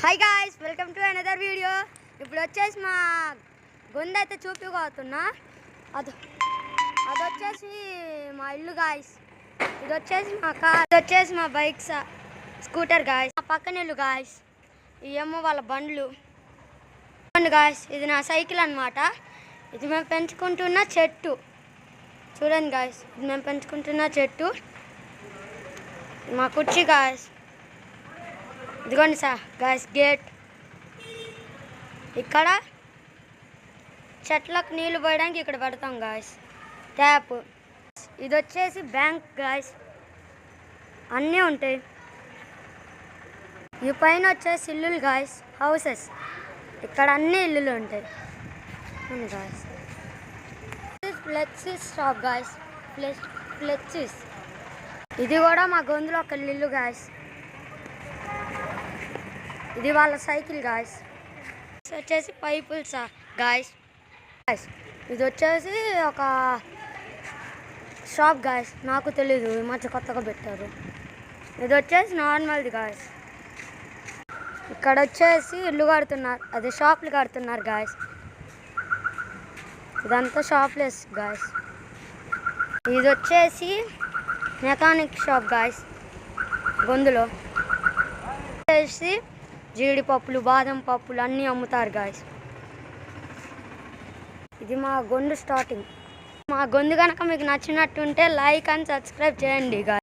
Hi guys, welcome to another video. ఇప్పుడు వచ్చేసి మా గొంతు అయితే చూపిపోతున్నా. అదొచ్చేసి మా ఇల్లు గాయ్స్. ఇది వచ్చేసి మా కార్, ఇది వచ్చేసి మా బైక్ స్కూటర్ గాయ్స్. మా పక్కన ఇల్లు గాయ్స్. ఇవేమో వాళ్ళ బండ్లు గాయ్స్. ఇది నా సైకిల్ అన్నమాట. ఇది మేము పెంచుకుంటున్న చెట్టు చూడండి గాయ్స్. ఇది మేము పెంచుకుంటున్న చెట్టు. మా కుర్చీ గాయ్స్. ఇదిగోండి సార్ గాయ్స్ గేట్. ఇక్కడ చెట్లకు నీళ్లు పోయడానికి ఇక్కడ పెడతాం గాయ్స్ ట్యాప్. ఇది వచ్చేసి బ్యాంక్ గాయ్స్. అన్నీ ఉంటాయి. ఈ పైన వచ్చేసి ఇల్లులు గాయ్స్, హౌసెస్. ఇక్కడ అన్ని ఇల్లులు ఉంటాయి guys. Flexies shop guys. Flexies. ఇది కూడా మా గొంతులో ఒక ఇల్లు గాయ్స్. ఇది వాళ్ళ సైకిల్ గాయ్స్. వచ్చేసి పైపుల్స్ గాయ్స్. ఇది వచ్చేసి ఒక షాప్ గాయ్స్. నాకు తెలీదు, ఈ మధ్య కొత్తగా పెట్టారు. ఇది వచ్చేసి నార్మల్ది గాయ్స్. ఇక్కడ వచ్చేసి ఇల్లు కడుతున్నారు, అదే షాపులు కడుతున్నారు గాయ్స్. ఇదంతా షాప్లెస్ గాయ్స్. ఇది వచ్చేసి మెకానిక్ షాప్ గాయ్స్. గొంతులో వచ్చేసి జీడిపప్పులు, బాదం పప్పులు అన్నీ అమ్ముతారు గాయ్స్. ఇది మా గొంతు స్టార్టింగ్. మా గొంతు కనుక మీకు నచ్చినట్టుంటే లైక్ అండ్ సబ్స్క్రైబ్ చేయండి గాయ్స్.